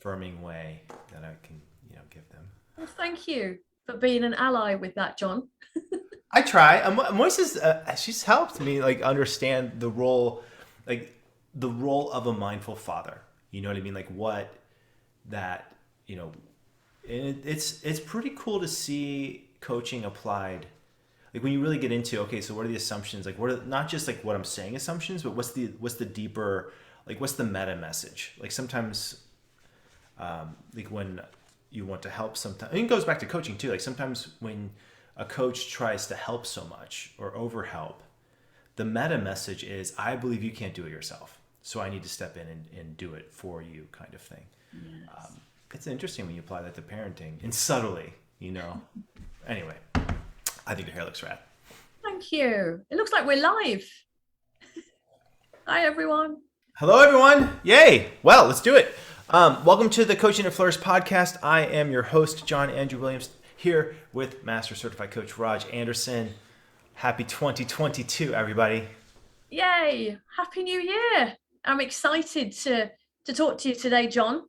affirming way that I can, give them. Well, thank you for being an ally with that, John. I try. Moises, she's helped me like understand like the role of a mindful father. You know what I mean? Like what that, and it's pretty cool to see coaching applied. Like when you really get into, okay, so what are the assumptions? Like what are not just like what I'm saying assumptions, but what's the deeper, like what's the meta message? Like sometimes, like when you want to help, sometimes and it goes back to coaching too. Like sometimes when a coach tries to help so much or over help, the meta message is, I believe you can't do it yourself, so I need to step in and do it for you, kind of thing. Yes. It's interesting when you apply that to parenting and subtly. Anyway, I think your hair looks rad. Thank you. It looks like we're live. Hi, everyone. Hello, everyone. Yay. Well, let's do it. Welcome to the Coaching to Flourish podcast. I am your host, John Andrew Williams, here with Master Certified Coach Raj Anderson. Happy 2022, everybody. Yay. Happy New Year. I'm excited to talk to you today, John.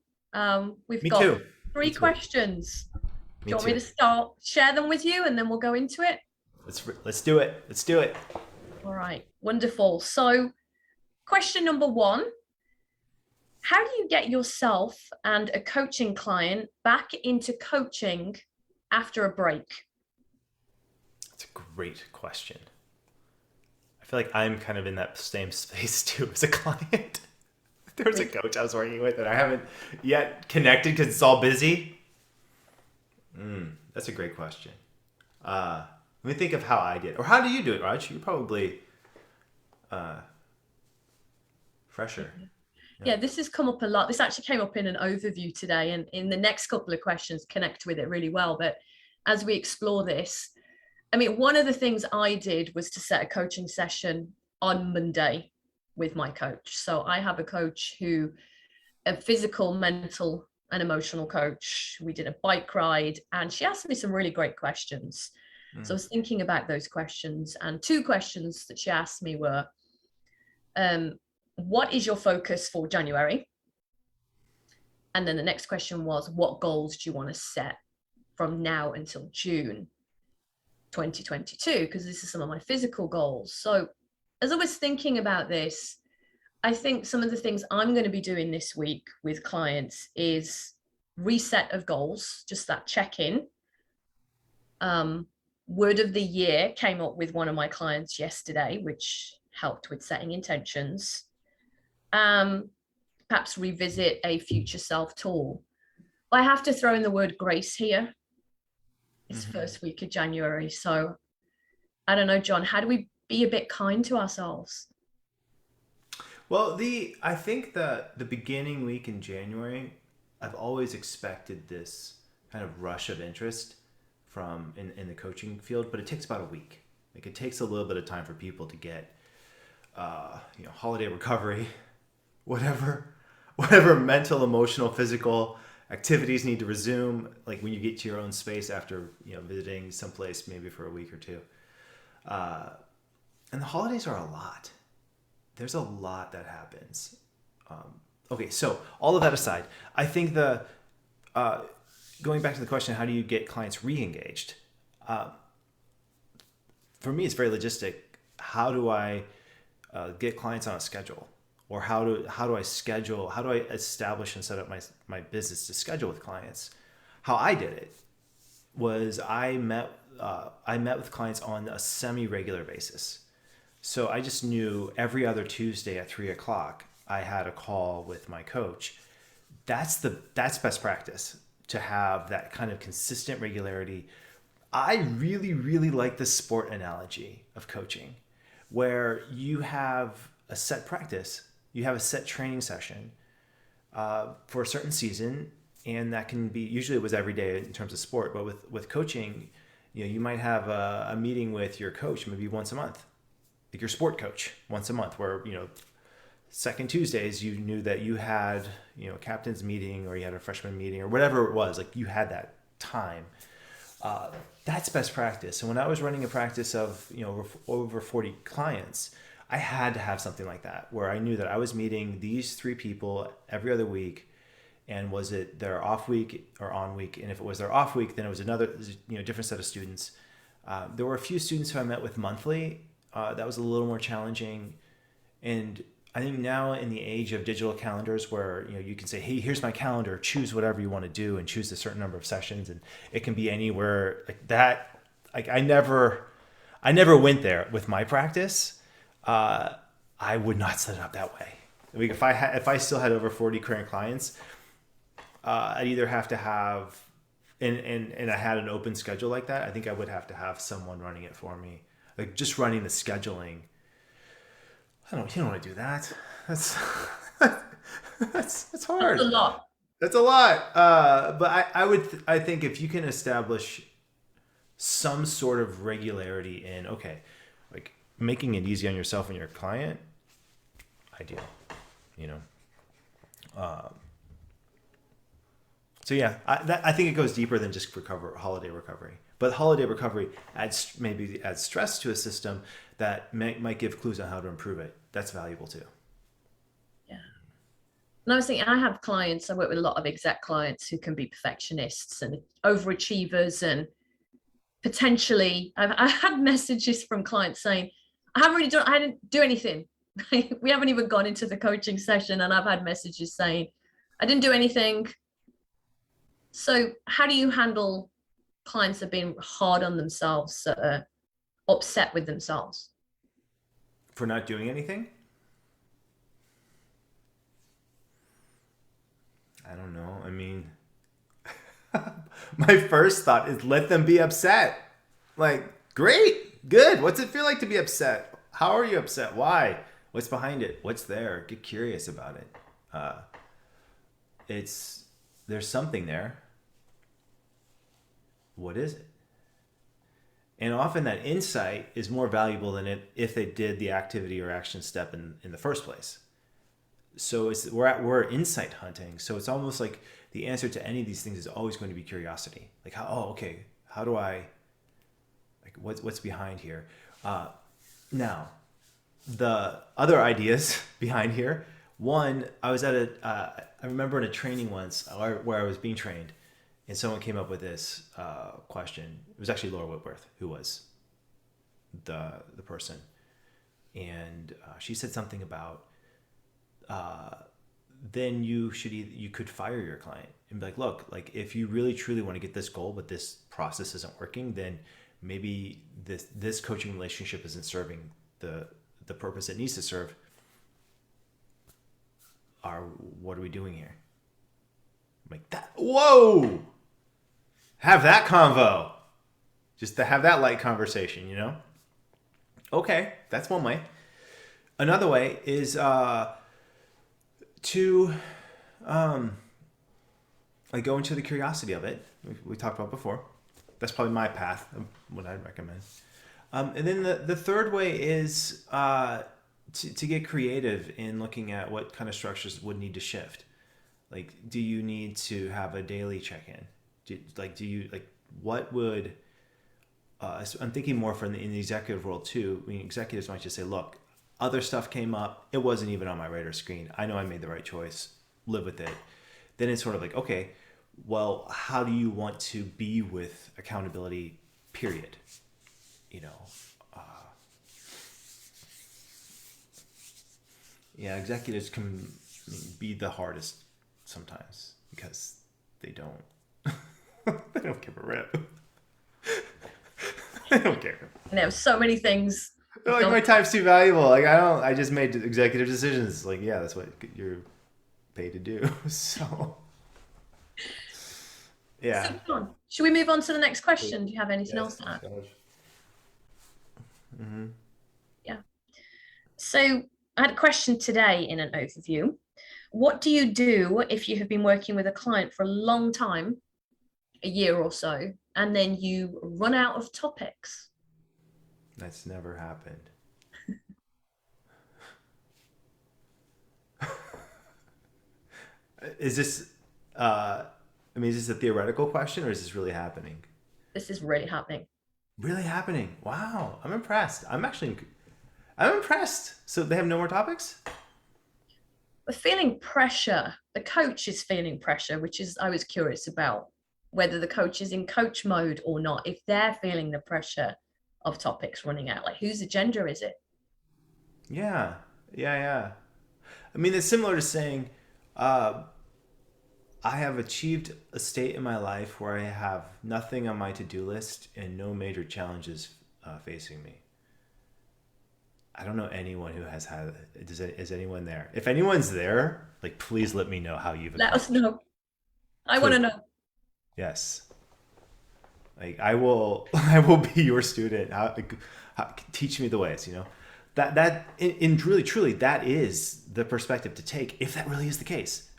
We've Me got too. Me three too. questions. Do Me you want me too. to share them with you, and then we'll go into it? Let's do it. Let's do it. All right. Wonderful. So question number one, how do you get yourself and a coaching client back into coaching after a break? That's a great question. I feel like I'm kind of in that same space too as a client. There's a coach I was working with that I haven't yet connected because it's all busy. That's a great question. Let me think of how I did. Or how do you do it, Raj? You're probably fresher. Yeah, this has come up a lot. This actually came up in an overview today, and in the next couple of questions connect with it really well. But as we explore this, I mean, one of the things I did was to set a coaching session on Monday with my coach. So I have a coach who, a physical, mental, and emotional coach. We did a bike ride, and she asked me some really great questions. So I was thinking about those questions, and two questions that she asked me were, what is your focus for January? And then the next question was, what goals do you want to set from now until June 2022? Because this is some of my physical goals. So as I was thinking about this, I think some of the things I'm going to be doing this week with clients is reset of goals, just that check-in. Word of the year came up with one of my clients yesterday, which helped with setting intentions. Perhaps revisit a future self tool. I have to throw in the word grace here. It's first week of January. So I don't know, John, how do we be a bit kind to ourselves? Well, I think that the beginning week in January, I've always expected this kind of rush of interest from in the coaching field, but it takes about a week. Like it takes a little bit of time for people to get, holiday recovery, whatever mental, emotional, physical activities need to resume. Like when you get to your own space after visiting someplace maybe for a week or two, and the holidays are a lot. There's a lot that happens. Okay, so all of that aside, I think going back to the question, how do you get clients re-engaged? For me, it's very logistic. How do I get clients on a schedule? Or how do I establish and set up my business to schedule with clients? How I did it was I met with clients on a semi-regular basis. So I just knew every other Tuesday at 3:00 I had a call with my coach. That's best practice, to have that kind of consistent regularity. I really, really like the sport analogy of coaching, where you have a set practice, you have a set training session for a certain season, and that can be, usually it was every day in terms of sport, but with coaching, you might have a meeting with your coach maybe once a month, like your sport coach once a month, where second Tuesdays you knew that you had a captain's meeting, or you had a freshman meeting, or whatever it was, like you had that time. That's best practice. And when I was running a practice of over 40 clients, I had to have something like that, where I knew that I was meeting these three people every other week, and was it their off week or on week? And if it was their off week, then it was another, different set of students. There were a few students who I met with monthly. That was a little more challenging. And I think now in the age of digital calendars where, you can say, hey, here's my calendar, choose whatever you want to do and choose a certain number of sessions. And it can be anywhere like that. Like I never went there with my practice. I would not set it up that way. If I still had over 40 current clients, I'd either have to have, and I had an open schedule like that, I think I would have to have someone running it for me. Like just running the scheduling. You don't want to do that. That's that's hard. That's a lot. That's a lot. But I think if you can establish some sort of regularity in, okay, like making it easy on yourself and your client, ideal, So yeah, I think it goes deeper than just holiday recovery. But holiday recovery adds stress to a system that might give clues on how to improve it. That's valuable too. Yeah. And I was thinking, I have clients, I work with a lot of exec clients who can be perfectionists and overachievers, and potentially I've had messages from clients saying, I didn't do anything. We haven't even gone into the coaching session, and I've had messages saying, I didn't do anything. So how do you handle clients that are being hard on themselves, that are upset with themselves? For not doing anything? I don't know. I mean, my first thought is let them be upset. Like, great, good. What's it feel like to be upset? How are you upset? Why? What's behind it? What's there? Get curious about it. There's something there. What is it? And often that insight is more valuable than if they did the activity or action step in the first place. So we're insight hunting. So it's almost like the answer to any of these things is always going to be curiosity. Like, how do I, like, what's behind here? Now, the other ideas behind here. One, I was at I remember in a training once where I was being trained, and someone came up with this question. It was actually Laura Whitworth who was the person, and she said something about then you could fire your client and be like, look, like if you really truly want to get this goal, but this process isn't working, then maybe this coaching relationship isn't serving the purpose it needs to serve. What are we doing here? I'm like, that. Whoa! Have that convo. Just to have that light conversation, Okay, that's one way. Another way is to like go into the curiosity of it. We talked about before. That's probably my path, what I'd recommend. And then the third way is to get creative in looking at what kind of structures would need to shift. Like, do you need to have a daily check-in? What would, I'm thinking more in the executive world too. I mean, executives might just say, look, other stuff came up. It wasn't even on my radar screen. I know I made the right choice. Live with it. Then it's sort of like, okay, well, how do you want to be with accountability, period? Executives can be the hardest sometimes because they don't they don't give a rip. They don't care. And there were so many things. They're like, my time's too valuable. Like, I just made executive decisions. Like, yeah, that's what you're paid to do. So yeah. So, should we move on to the next question? Do you have anything else to add? Mm-hmm. Yeah. So I had a question today in an overview. What do you do if you have been working with a client for a long time, a year or so, and then you run out of topics? That's never happened. Is this is this a theoretical question or is this really happening? This is really happening. Really happening. Wow. I'm impressed. I'm impressed. So they have no more topics? But feeling pressure, the coach is feeling pressure, which is, I was curious about whether the coach is in coach mode or not, if they're feeling the pressure of topics running out. Like, whose agenda is it? Yeah, yeah. I mean, it's similar to saying, uh, I have achieved a state in my life where I have nothing on my to-do list and no major challenges facing me. I don't know anyone who has had. Is anyone there? If anyone's there, like, please let me know how you've Let us accomplished. know. I want Please, to know. yes. Like, I will, I will be your student. Teach me the ways. That in really truly that is the perspective to take if that really is the case.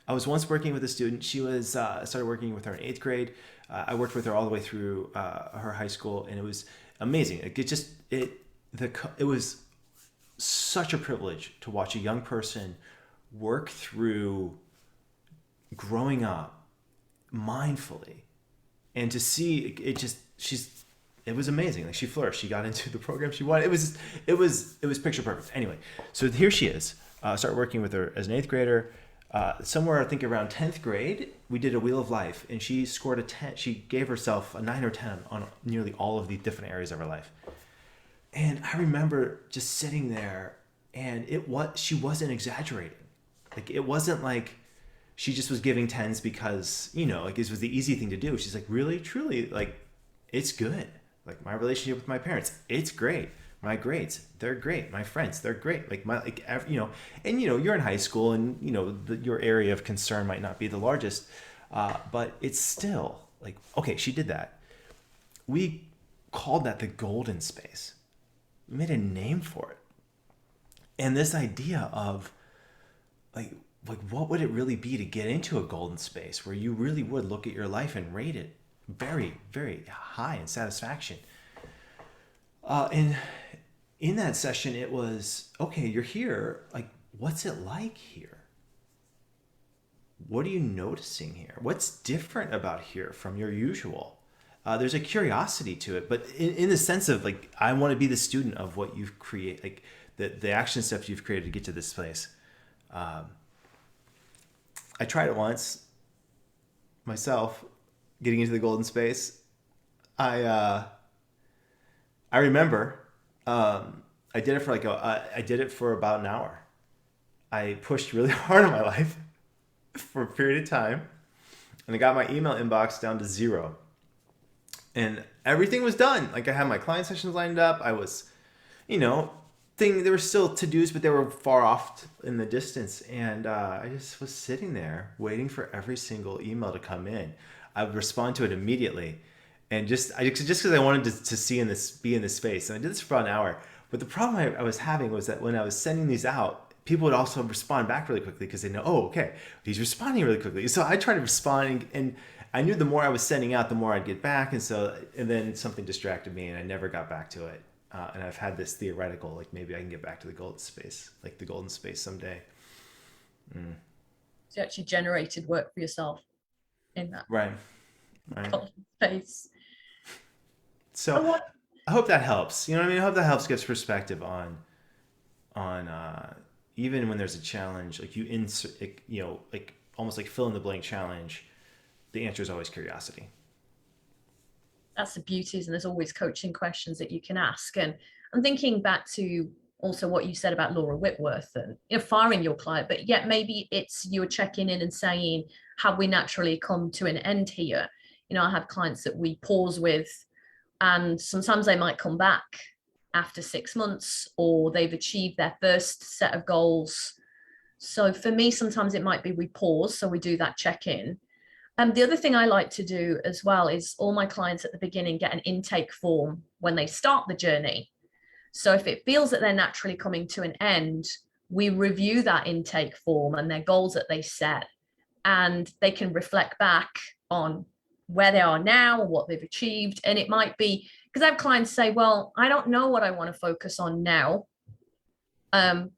I was once working with a student. She was started working with her in eighth grade. I worked with her all the way through her high school, and it was amazing. It was such a privilege to watch a young person work through growing up mindfully, and to see it just it was amazing. Like, she flourished. She got into the program she wanted. It was picture perfect. Anyway, so here she is. Started working with her as an eighth grader. Somewhere I think around 10th grade, we did a wheel of life, and she scored a 10. She gave herself a 9 or 10 on nearly all of the different areas of her life. And I remember just sitting there, and she wasn't exaggerating. Like, it wasn't like she just was giving tens because, like, this was the easy thing to do. She's like, really, truly, like, it's good. Like, my relationship with my parents, it's great. My grades, they're great. My friends, they're great. Like, and you're in high school, and your area of concern might not be the largest, but it's still like, okay, she did that. We called that the golden space. We made a name for it. And this idea of like what would it really be to get into a golden space where you really would look at your life and rate it very, very high in satisfaction. And in that session, it was, okay, you're here. Like, what's it like here? What are you noticing here? What's different about here from your usual? There's a curiosity to it, but in the sense of, like, I want to be the student of what you've created, like the action steps you've created to get to this place. I tried it once myself, getting into the golden space. I remember I did it for I did it for about an hour. I pushed really hard on my life for a period of time, and I got my email inbox down to 0. And everything was done. Like, I had my client sessions lined up. I was, there were still to-dos, but they were far off in the distance. And I just was sitting there waiting for every single email to come in. I would respond to it immediately. And just because I wanted to be in this space. And I did this for about an hour. But the problem I was having was that when I was sending these out, people would also respond back really quickly because they know, oh, okay, he's responding really quickly. So I tried to respond, and I knew the more I was sending out, the more I'd get back. And then something distracted me, and I never got back to it. And I've had this theoretical, like, maybe I can get back to the golden space someday. So you actually generated work for yourself in that Right. space. So I hope that helps. You know what I mean? I hope that helps, gives perspective on even when there's a challenge, like, you insert, like, almost like fill in the blank challenge. The answer is always curiosity. That's the beauty, and there's always coaching questions that you can ask. And I'm thinking back to also what you said about Laura Whitworth and firing your client, but yet maybe it's you're checking in and saying, have we naturally come to an end here? I have clients that we pause with, and sometimes they might come back after 6 months, or they've achieved their first set of goals. So for me, sometimes it might be we pause, so we do that check-in. And the other thing I like to do as well is all my clients at the beginning get an intake form when they start the journey. So if it feels that they're naturally coming to an end, we review that intake form and their goals that they set, and they can reflect back on where they are now, what they've achieved. And it might be, because I have clients say, well, I don't know what I want to focus on now, but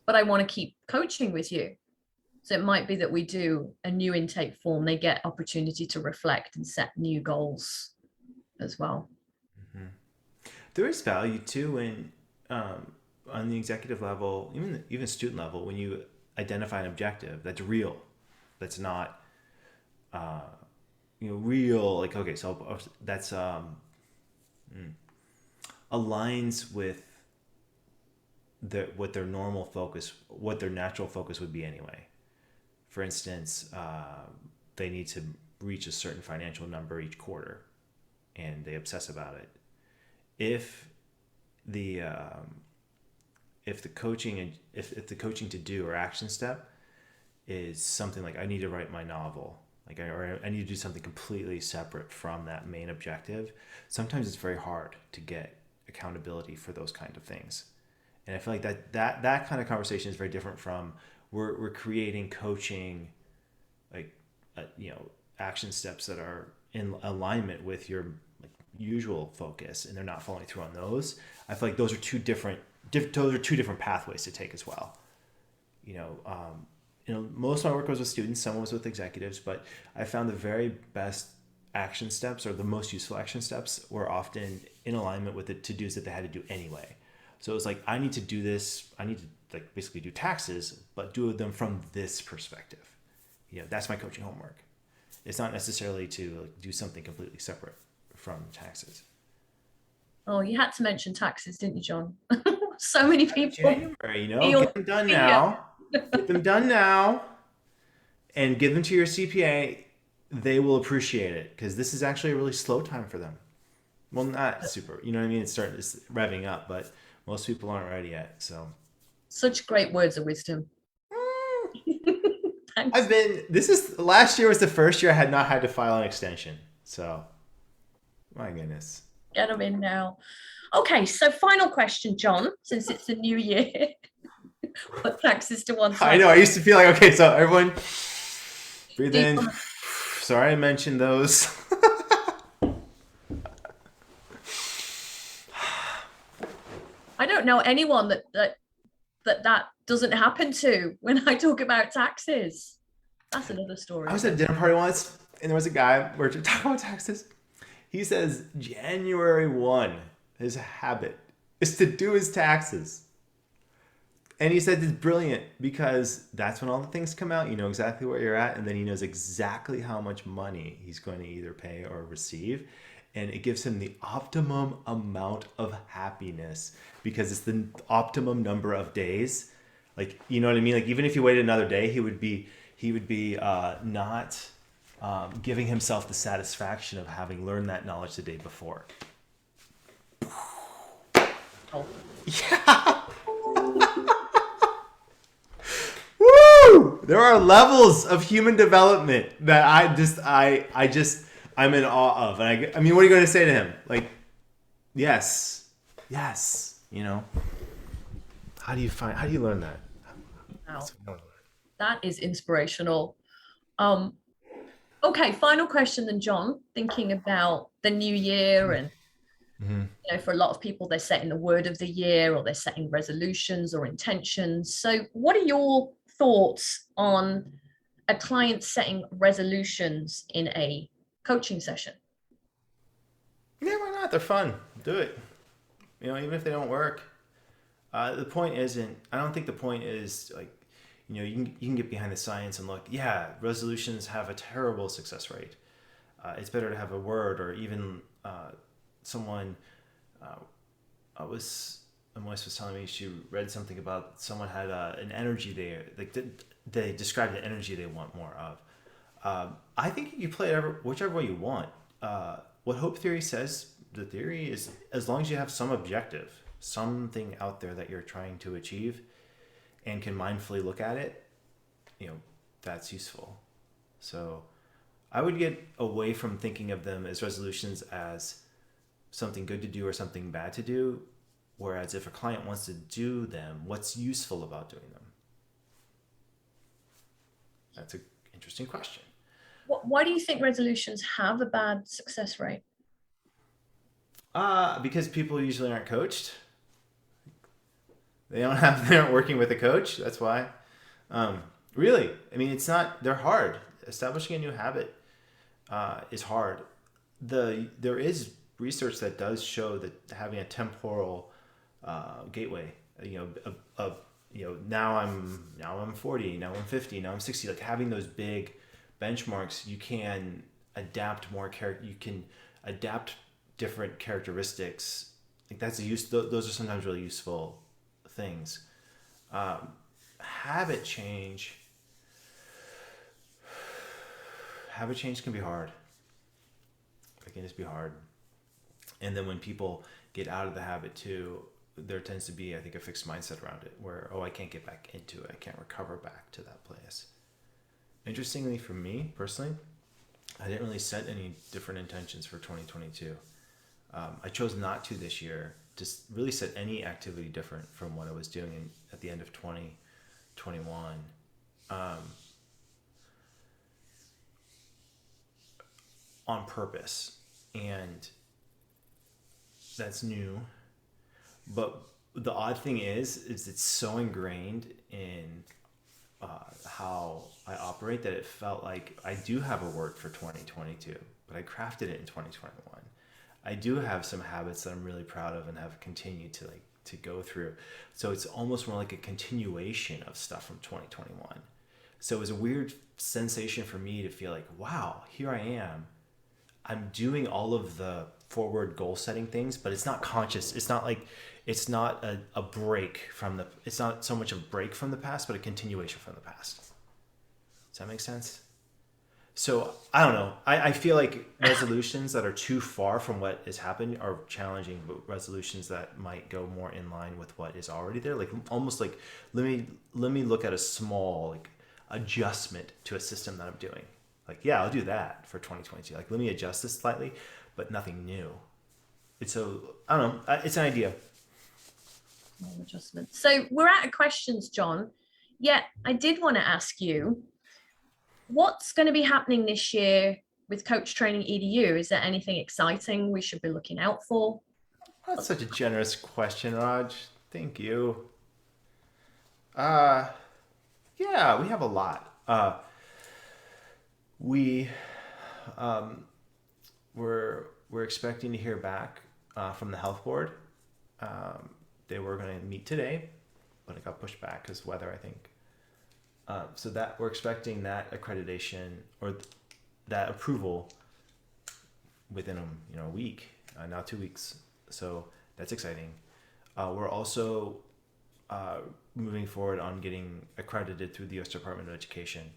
I want to keep coaching with you. So it might be that we do a new intake form. They get opportunity to reflect and set new goals as well. Mm-hmm. There is value too in on the executive level, even student level, when you identify an objective that's real, that's not real, like, okay, so that's aligns with what their normal focus, what their natural focus would be anyway. For instance, they need to reach a certain financial number each quarter, and they obsess about it. If the coaching and if the coaching to do or action step is something like, I need to write my novel, like, or I need to do something completely separate from that main objective, sometimes it's very hard to get accountability for those kind of things. And I feel like that kind of conversation is very different from we're creating coaching, like, action steps that are in alignment with your, like, usual focus, and they're not following through on those. I feel like those are two different pathways to take as well. Most of my work was with students, some was with executives, but I found the very best action steps, or the most useful action steps, were often in alignment with the to-dos that they had to do anyway. So it was like, I need to do this. I need to, like, basically do taxes, but do them from this perspective. That's my coaching homework. It's not necessarily to, like, do something completely separate from taxes. Oh, you had to mention taxes, didn't you, John? So many people. January, get them done now. Get them done now, and give them to your CPA. They will appreciate it, because this is actually a really slow time for them. Well, not super. You know what I mean? It's revving up, but most people aren't ready yet. So, such great words of wisdom. Thanks. Last year was the first year I had not had to file an extension. So, my goodness. Get them in now. Okay, so final question, John, since it's the new year. Put taxes to one side. I know. I used to feel like, okay, so everyone breathe in. Sorry I mentioned those. I don't know anyone that doesn't happen to when I talk about taxes. That's another story. I was at a dinner party once, and there was a guy, we were talking about taxes. He says January 1, his habit is to do his taxes. And he said it's brilliant, because that's when all the things come out. You know exactly where you're at, and then he knows exactly how much money he's going to either pay or receive. And it gives him the optimum amount of happiness, because it's the optimum number of days. Like, you know what I mean? Like, even if you waited another day, he would be not giving himself the satisfaction of having learned that knowledge the day before. Oh. Yeah. Woo! There are levels of human development that I'm in awe of. And I mean, what are you going to say to him? Like, yes. How do you learn that? Wow. That is inspirational. Okay, final question then, John. Thinking about the new year, and for a lot of people, they're setting the word of the year, or they're setting resolutions or intentions. So what are your thoughts on a client setting resolutions in a coaching session? Yeah, why not? They're fun. Do it. Even if they don't work. I don't think the point is, like, you can get behind the science and look, yeah, resolutions have a terrible success rate. It's better to have a word, or even someone, my wife was telling me she read something about someone had an energy they described the energy they want more of. I think you play whichever way you want. What hope theory says, the theory is, as long as you have some objective, something out there that you're trying to achieve, and can mindfully look at it, that's useful. So I would get away from thinking of them as resolutions as something good to do or something bad to do. Whereas if a client wants to do them, what's useful about doing them? That's an interesting question. Why do you think resolutions have a bad success rate? Because people usually aren't coached. They aren't working with a coach. That's why. Really, I mean, they're hard. Establishing a new habit is hard. There is research that does show that having a temporal gateway Now I'm 40, now I'm 50, now I'm 60. Like having those big benchmarks, you can adapt you can adapt different characteristics. Like those are sometimes really useful things. Habit change. Habit change can be hard. It can just be hard. And then when people get out of the habit too, there tends to be, I think, a fixed mindset around it where, I can't get back into it. I can't recover back to that place. Interestingly, for me personally, I didn't really set any different intentions for 2022. I chose not to this year to really set any activity different from what I was doing at the end of 2021. On purpose. And that's new. But the odd thing is it's so ingrained in how I operate that it felt like I do have a word for 2022, but I crafted it in 2021. I do have some habits that I'm really proud of and have continued to go through. So it's almost more like a continuation of stuff from 2021. So it was a weird sensation for me to feel like, wow, here I am. I'm doing all of the forward goal setting things, but it's not conscious. It's not a break it's not so much a break from the past, but a continuation from the past. Does that make sense? So I don't know. I feel like resolutions that are too far from what has happened are challenging, but resolutions that might go more in line with what is already there, like almost like let me look at a small adjustment to a system that I'm doing. Like, yeah, I'll do that for 2022. Like, let me adjust this slightly, but nothing new. I don't know. It's an idea. Adjustment. So we're out of questions, John. Yeah, I did want to ask you, what's going to be happening this year with Coach Training EDU? Is there anything exciting we should be looking out for? That's such a generous question, Raj. Thank you. Yeah, we have a lot. We're expecting to hear back from the health board. They were going to meet today, but it got pushed back because weather, I think. So that we're expecting that accreditation or that approval within a week, now 2 weeks. So that's exciting. We're also moving forward on getting accredited through the U.S. Department of Education.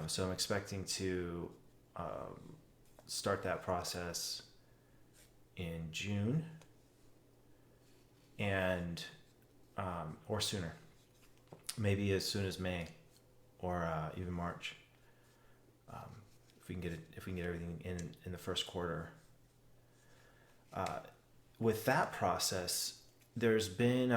So I'm expecting to start that process in June and or sooner, maybe as soon as May or even March, if we can get everything in the first quarter. With that process, there's been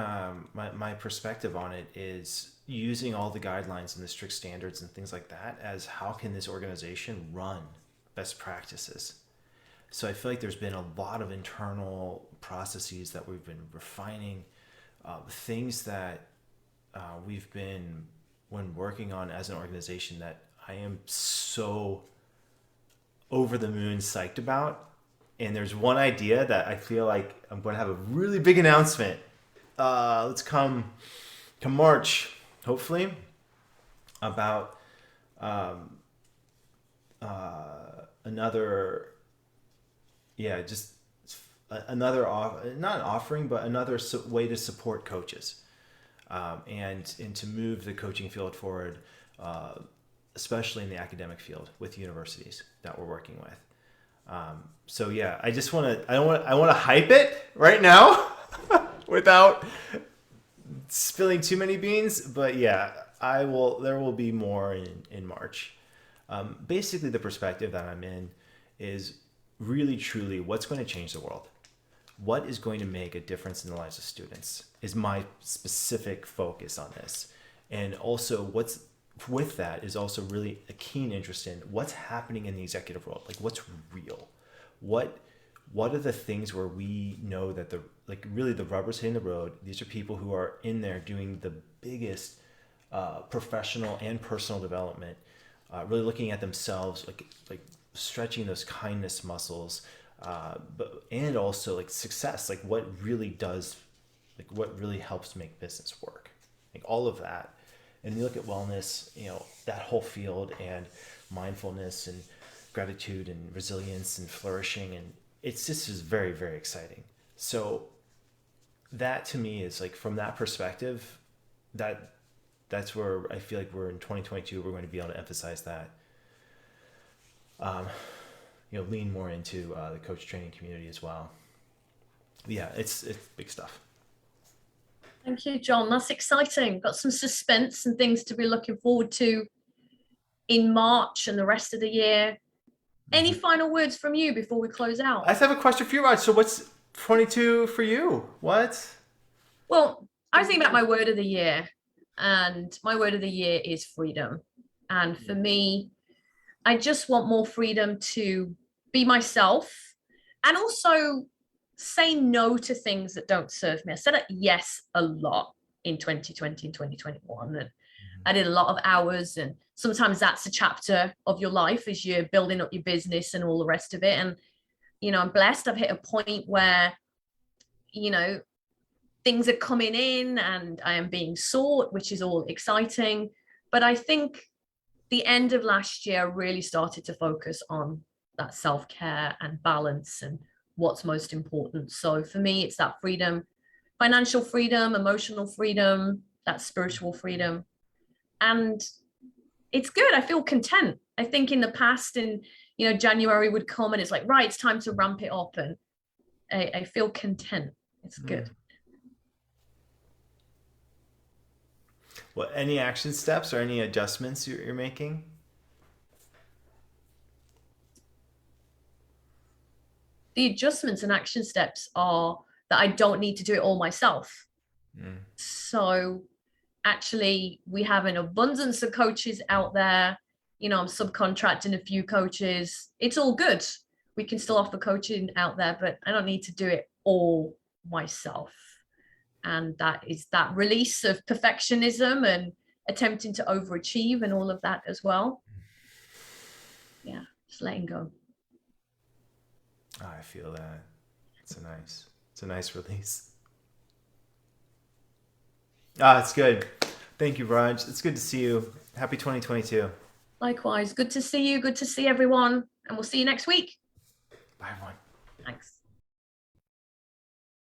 my perspective on it is using all the guidelines and the strict standards and things like that as how can this organization run best practices. So I feel like there's been a lot of internal processes that we've been refining, things that we've been when working on as an organization that I am so over the moon psyched about. And there's one idea that I feel like I'm going to have a really big announcement. Let's come March, hopefully, about another not an offering, but another way to support coaches and to move the coaching field forward, especially in the academic field with universities that we're working with. So yeah, I want to hype it right now without spilling too many beans, but yeah, there will be more in March. Basically the perspective that I'm in is really truly what's going to change the world. What is going to make a difference in the lives of students is my specific focus on this. And also what's with that is also really a keen interest in what's happening in the executive world. Like what's real? What are the things where we know that really the rubber's hitting the road? These are people who are in there doing the biggest professional and personal development, really looking at themselves, like stretching those kindness muscles, and also like success, like what really does like what really helps make business work, like all of that. And you look at wellness, that whole field, and mindfulness and gratitude and resilience and flourishing, and it's just is very, very exciting. So that to me is like, from that perspective, that's where I feel like we're in 2022, we're going to be able to emphasize that, lean more into the coach training community as well. Yeah, it's big stuff. Thank you, John. That's exciting. Got some suspense and things to be looking forward to in March and the rest of the year. Any final words from you before we close out? I just have a question for you, Raj. So what's 22 for you? What? Well, I was thinking about my word of the year, and my word of the year is freedom. And for me, I just want more freedom to be myself, and also say no to things that don't serve me. I said yes a lot in 2020 and 2021, and I did a lot of hours, and sometimes that's a chapter of your life as you're building up your business and all the rest of it. And I'm blessed. I've hit a point where things are coming in and I am being sought, which is all exciting. But I think the end of last year really started to focus on that self-care and balance and what's most important. So for me, it's that freedom, financial freedom, emotional freedom, that spiritual freedom. And it's good. I feel content. I think in the past, January would come and it's like, right, it's time to ramp it up. And I feel content. It's good. Well, any action steps or any adjustments you're making? The adjustments and action steps are that I don't need to do it all myself. So actually, we have an abundance of coaches out there. I'm subcontracting a few coaches. It's all good. We can still offer coaching out there, but I don't need to do it all myself. And that is that release of perfectionism and attempting to overachieve and all of that as well. Yeah, just letting go. Oh, I feel that. It's a nice release. It's good. Thank you, Raj. It's good to see you. Happy 2022. Likewise. Good to see you. Good to see everyone. And we'll see you next week. Bye, everyone. Thanks.